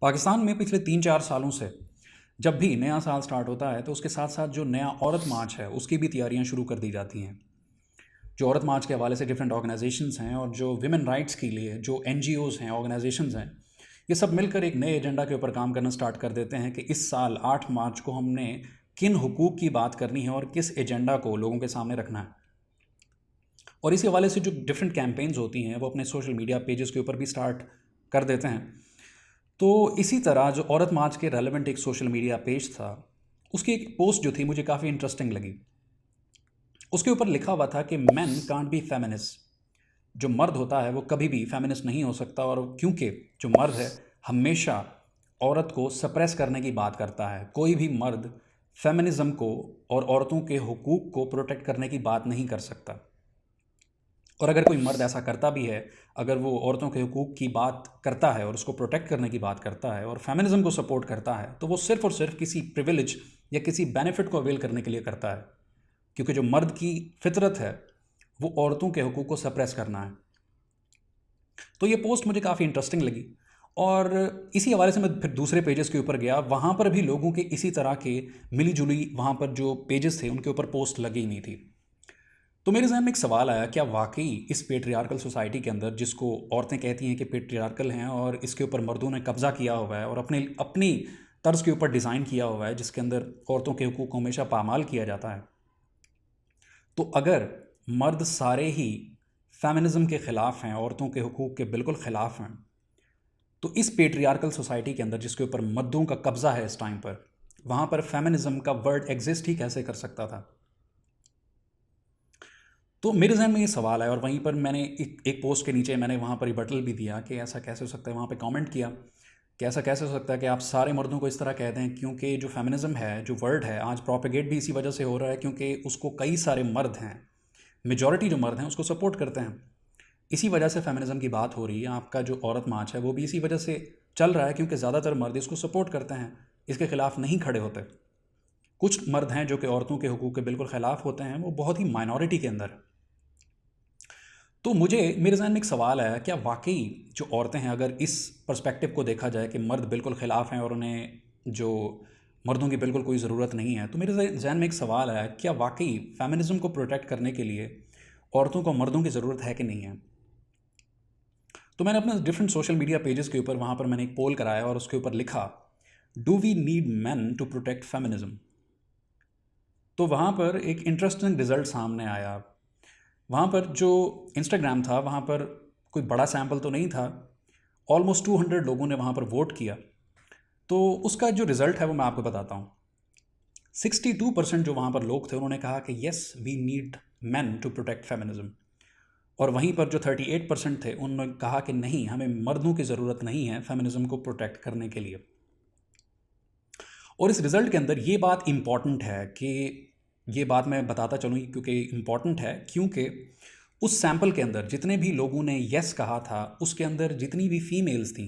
पाकिस्तान में पिछले 3-4 सालों से जब भी नया साल स्टार्ट होता है तो उसके साथ साथ जो नया औरत मार्च है उसकी भी तैयारियां शुरू कर दी जाती हैं। जो औरत मार्च के हवाले से डिफरेंट ऑर्गेनाइजेशंस हैं और जो विमेन राइट्स के लिए जो एनजीओज़ हैं, ऑर्गेनाइजेशंस हैं, ये सब मिलकर एक नए एजेंडा के ऊपर काम करना स्टार्ट कर देते हैं कि इस साल 8 मार्च को हमने किन हुकूक की बात करनी है और किस एजेंडा को लोगों के सामने रखना है। और इसी हवाले से जो डिफरेंट कैंपेन्स होती हैं वो अपने सोशल मीडिया पेजेस के ऊपर भी स्टार्ट कर देते हैं। तो इसी तरह जो औरत मार्च के रेलेवेंट एक सोशल मीडिया पेज था, उसकी एक पोस्ट जो थी मुझे काफ़ी इंटरेस्टिंग लगी। उसके ऊपर लिखा हुआ था कि मैन कांट बी फेमिनिस्ट। जो मर्द होता है वो कभी भी फेमिनिस्ट नहीं हो सकता, और क्योंकि जो मर्द है हमेशा औरत को सप्रेस करने की बात करता है। कोई भी मर्द फेमिनिज्म को और औरतों के हुकूक को प्रोटेक्ट करने की बात नहीं कर सकता। और अगर कोई मर्द ऐसा करता भी है, अगर वो औरतों के हुकूक की बात करता है और उसको प्रोटेक्ट करने की बात करता है और फेमिनिज्म को सपोर्ट करता है, तो वो सिर्फ और सिर्फ किसी प्रिविलेज या किसी बेनिफिट को अवेल करने के लिए करता है, क्योंकि जो मर्द की फितरत है वो औरतों के हुकूक को सप्रेस करना है। तो ये पोस्ट मुझे काफ़ी इंटरेस्टिंग लगी और इसी हवाले से मैं फिर दूसरे पेजेस के ऊपर गया। वहाँ पर भी लोगों के इसी तरह के मिली जुली वहाँ पर जो पेजेस थे उनके ऊपर पोस्ट लगी हुई थी। तो मेरे जहन में एक सवाल आया, क्या वाकई इस पेट्रियार्कल सोसाइटी के अंदर, जिसको औरतें कहती हैं कि पेट्रियार्कल हैं और इसके ऊपर मर्दों ने कब्ज़ा किया हुआ है और अपने अपनी तर्ज के ऊपर डिज़ाइन किया हुआ है, जिसके अंदर औरतों के हुकूक को हमेशा पामाल किया जाता है, तो अगर मर्द सारे ही फेमिनिज्म के ख़िलाफ़ हैं, औरतों के हुकूक के बिल्कुल ख़िलाफ़ हैं, तो इस पेट्रियार्कल सोसाइटी के अंदर जिसके ऊपर मर्दों का कब्ज़ा है इस टाइम पर, वहाँ पर फेमिनिज्म का वर्ड एग्जिस्ट ही कैसे कर सकता था। तो मेरे जहन में ये सवाल है और वहीं पर मैंने एक पोस्ट के नीचे मैंने वहाँ पर रिबटल भी दिया कि ऐसा कैसे हो सकता है। वहाँ पे कमेंट किया कि ऐसा कैसे हो सकता है कि आप सारे मर्दों को इस तरह कह दें, क्योंकि जो फेमिनिज्म है, जो वर्ड है, आज प्रोपेगेट भी इसी वजह से हो रहा है क्योंकि उसको कई सारे मर्द हैं, मेजॉरिटी जो मर्द हैं उसको सपोर्ट करते हैं। इसी वजह से फेमिनिज्म की बात हो रही है। आपका जो औरत मार्च है वो भी इसी वजह से चल रहा है क्योंकि ज़्यादातर मर्द इसको सपोर्ट करते हैं, इसके ख़िलाफ़ नहीं खड़े होते। कुछ मर्द हैं जो कि औरतों के हुकूक के बिल्कुल ख़िलाफ़ होते हैं, वो बहुत ही माइनॉरिटी के अंदर। तो मुझे मेरे ज़हन में एक सवाल आया, क्या वाकई जो औरतें हैं, अगर इस पर्सपेक्टिव को देखा जाए कि मर्द बिल्कुल ख़िलाफ़ हैं और उन्हें जो मर्दों की बिल्कुल कोई ज़रूरत नहीं है, तो मेरे जहन में एक सवाल आया, क्या वाकई फेमिनिज्म को प्रोटेक्ट करने के लिए औरतों को मर्दों की ज़रूरत है कि नहीं है। तो मैंने अपने डिफरेंट सोशल मीडिया पेजेस के ऊपर वहाँ पर मैंने एक पोल कराया और उसके ऊपर लिखा, do we need man to protect feminism. तो वहाँ पर एक इंटरेस्टिंग रिज़ल्ट सामने आया। वहाँ पर जो इंस्टाग्राम था, वहाँ पर कोई बड़ा सैम्पल तो नहीं था, ऑलमोस्ट 200 लोगों ने वहाँ पर वोट किया। तो उसका जो रिज़ल्ट है वो मैं आपको बताता हूँ। 62% जो वहाँ पर लोग थे उन्होंने कहा कि yes we need man to protect feminism, और वहीं पर जो 38% थे उन्होंने कहा कि नहीं, हमें मर्दों की ज़रूरत नहीं है फेमिनिज्म को प्रोटेक्ट करने के लिए। और इस रिज़ल्ट के अंदर ये बात इम्पॉर्टेंट है कि ये बात मैं बताता चलूँ क्योंकि इम्पॉर्टेंट है, क्योंकि उस सैम्पल के अंदर जितने भी लोगों ने येस कहा था उसके अंदर जितनी भी फीमेल्स थी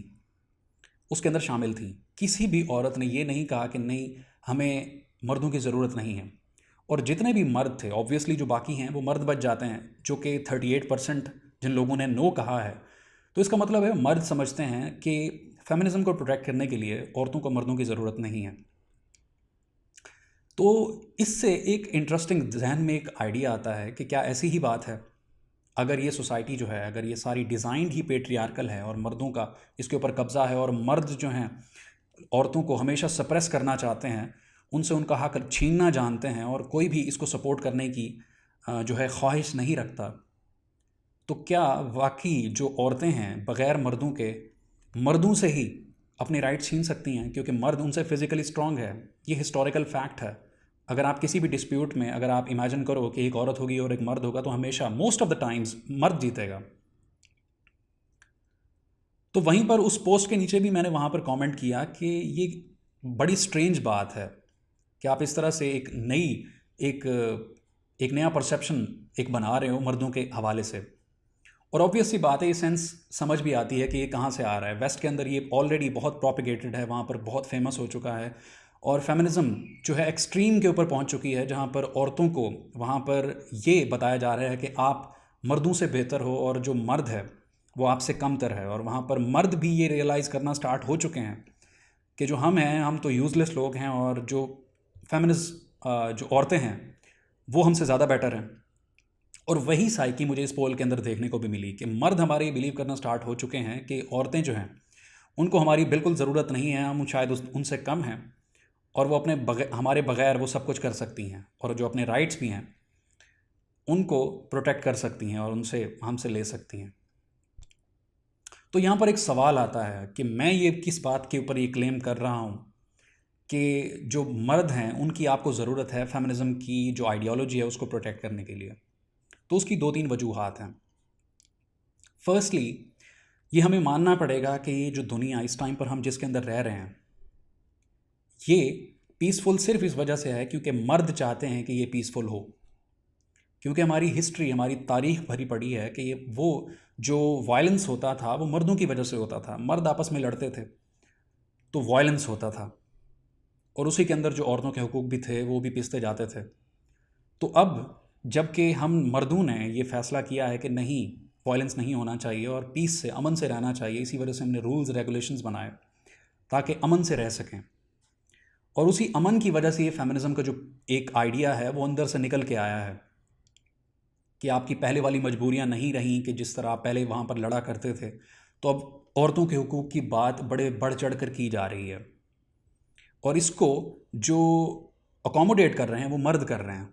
उसके अंदर शामिल थी। किसी भी औरत ने ये नहीं कहा कि नहीं, हमें मर्दों की ज़रूरत नहीं है। और जितने भी मर्द थे, ऑब्वियसली जो बाकी हैं वो मर्द बच जाते हैं, जो कि 38% जिन लोगों ने नो कहा है। तो इसका मतलब है मर्द समझते हैं कि फेमिनिज्म को प्रोटेक्ट करने के लिए औरतों को मर्दों की ज़रूरत नहीं है। तो इससे एक इंटरेस्टिंग जहन में एक आइडिया आता है कि क्या ऐसी ही बात है, अगर ये सोसाइटी जो है, अगर ये सारी डिज़ाइंड ही पेट्रियार्कल है और मर्दों का इसके ऊपर कब्ज़ा है और मर्द जो हैं औरतों को हमेशा सप्रेस करना चाहते हैं, उनसे उनका हक छीनना जानते हैं और कोई भी इसको सपोर्ट करने की जो है ख्वाहिश नहीं रखता, तो क्या वाकई जो औरतें हैं बग़ैर मर्दों के मर्दों से ही अपने राइट छीन सकती हैं, क्योंकि मर्द उनसे फिज़िकली स्ट्रांग है। ये हिस्टोरिकल फैक्ट है। अगर आप किसी भी डिस्प्यूट में, अगर आप इमेजिन करो कि एक औरत होगी और एक मर्द होगा, तो हमेशा मोस्ट ऑफ द टाइम्स मर्द जीतेगा। तो वहीं पर उस पोस्ट के नीचे भी मैंने वहाँ पर कमेंट किया कि ये बड़ी स्ट्रेंज बात है कि आप इस तरह से एक एक नया परसेप्शन एक बना रहे हो मर्दों के हवाले से। और ऑब्वियस सी बात है, ये सेंस समझ भी आती है कि ये कहाँ से आ रहा है। वेस्ट के अंदर ये ऑलरेडी बहुत प्रोपिगेटेड है, वहाँ पर बहुत फेमस हो चुका है और फेमिनिज्म जो है एक्सट्रीम के ऊपर पहुँच चुकी है, जहाँ पर औरतों को वहाँ पर ये बताया जा रहा है कि आप मर्दों से बेहतर हो और जो मर्द है वो आपसे कमतर है। और वहाँ पर मर्द भी ये रियलाइज़ करना स्टार्ट हो चुके हैं कि जो हम हैं हम तो यूज़लेस लोग हैं और जो फेमिनिस्ट जो औरतें हैं वो हमसे ज़्यादा बेटर हैं। और वही साइकी मुझे इस पोल के अंदर देखने को भी मिली कि मर्द हमारे ये बिलीव करना स्टार्ट हो चुके हैं कि औरतें जो हैं उनको हमारी बिल्कुल ज़रूरत नहीं है, हम शायद उनसे कम हैं और वो अपने हमारे बगैर वो सब कुछ कर सकती हैं और जो अपने राइट्स भी हैं उनको प्रोटेक्ट कर सकती हैं और उनसे हमसे ले सकती हैं। तो यहाँ पर एक सवाल आता है कि मैं ये किस बात के ऊपर ये क्लेम कर रहा हूँ कि जो मर्द हैं उनकी आपको ज़रूरत है फेमिनिज़म की जो आइडियोलॉजी है उसको प्रोटेक्ट करने के लिए। तो उसकी 2-3 वजूहात हैं। फर्स्टली ये हमें मानना पड़ेगा कि ये जो दुनिया इस टाइम पर हम जिसके अंदर रह रहे हैं ये पीसफुल सिर्फ इस वजह से है क्योंकि मर्द चाहते हैं कि ये पीसफुल हो। क्योंकि हमारी हिस्ट्री, हमारी तारीख भरी पड़ी है कि ये वो जो वायलेंस होता था वो मर्दों की वजह से होता था। मर्द आपस में लड़ते थे तो वायलेंस होता था और उसी के अंदर जो औरतों के हुकूक भी थे वो भी पिसते जाते थे। तो अब जबकि हम मर्दों ने ये फ़ैसला किया है कि नहीं, वायलेंस नहीं होना चाहिए और पीस से, अमन से रहना चाहिए, इसी वजह से हमने रूल्स रेगुलेशंस बनाए ताकि अमन से रह सकें। और उसी अमन की वजह से ये फेमिनिज़म का जो एक आइडिया है वो अंदर से निकल के आया है कि आपकी पहले वाली मजबूरियां नहीं रहीं कि जिस तरह आप पहले वहाँ पर लड़ा करते थे, तो अब औरतों के हुकूक की बात बड़े बढ़ चढ़ कर की जा रही है और इसको जो अकोमोडेट कर रहे हैं वो मर्द कर रहे हैं।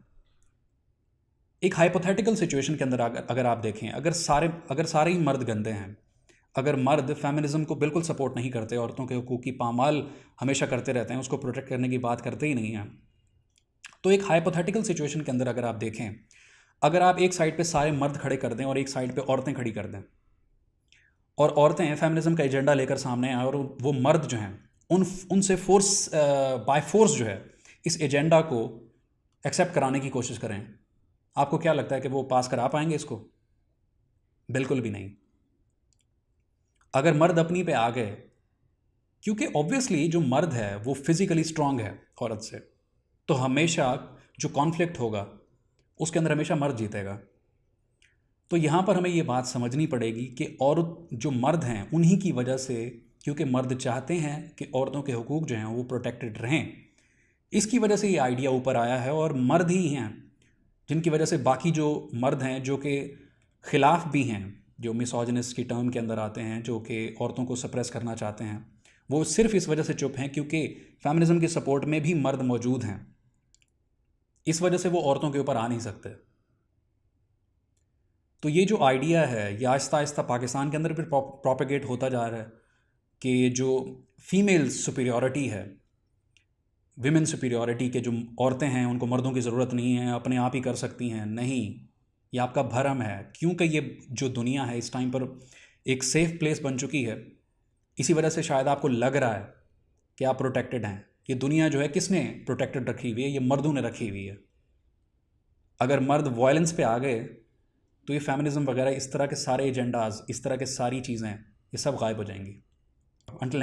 एक हाइपोथेटिकल सिचुएशन के अंदर अगर आप देखें, अगर सारे ही मर्द गंदे हैं, अगर मर्द फेमिनिज़म को बिल्कुल सपोर्ट नहीं करते, औरतों के हुकूक की पामाल हमेशा करते रहते हैं, उसको प्रोटेक्ट करने की बात करते ही नहीं हैं, तो एक हाइपोथेटिकल सिचुएशन के अंदर अगर आप देखें, अगर आप एक साइड पे सारे मर्द खड़े कर दें और एक साइड पे औरतें खड़ी कर दें और औरतें फेमिनिज़म का एजेंडा लेकर सामने आए और वो मर्द जो हैं उनसे बाय फोर्स जो है इस एजेंडा को एक्सेप्ट कराने की कोशिश करें, आपको क्या लगता है कि वो पास करा पाएंगे इसको? बिल्कुल भी नहीं। अगर मर्द अपनी पे आ गए, क्योंकि ऑब्वियसली जो मर्द है वो फिज़िकली स्ट्रांग है औरत से, तो हमेशा जो कॉन्फ्लिक्ट होगा उसके अंदर हमेशा मर्द जीतेगा। तो यहाँ पर हमें ये बात समझनी पड़ेगी कि औरत जो मर्द हैं उन्हीं की वजह से, क्योंकि मर्द चाहते हैं कि औरतों के हुकूक जो हैं वो प्रोटेक्टेड रहें, इसकी वजह से ये आइडिया ऊपर आया है। और मर्द ही हैं जिनकी वजह से बाकी जो मर्द हैं जो कि ख़िलाफ़ भी हैं, जो मिसोजिनिस्ट की टर्म के अंदर आते हैं, जो कि औरतों को सप्रेस करना चाहते हैं, वो सिर्फ इस वजह से चुप हैं क्योंकि फेमिनिज़म के सपोर्ट में भी मर्द मौजूद हैं। इस वजह से वो औरतों के ऊपर आ नहीं सकते। तो ये जो आइडिया है ये आहिस्ता आहिस्ता पाकिस्तान के अंदर फिर प्रोपेगेट होता जा रहा है कि जो फीमेल सुपीरियॉरिटी है, विमेन सुपीरियॉरिटी के जो औरतें हैं उनको मर्दों की ज़रूरत नहीं है, अपने आप ही कर सकती हैं। नहीं, ये आपका भरम है, क्योंकि ये जो दुनिया है इस टाइम पर एक सेफ़ प्लेस बन चुकी है। इसी वजह से शायद आपको लग रहा है कि आप प्रोटेक्टेड हैं। ये दुनिया जो है किसने प्रोटेक्टेड रखी हुई है? ये मर्दों ने रखी हुई है। अगर मर्द वायलेंस पे आ गए तो ये फेमिनिज़म वगैरह इस तरह के सारे एजेंडाज़, इस तरह के सारी चीज़ें, ये सब गायब हो जाएंगी। अंटिल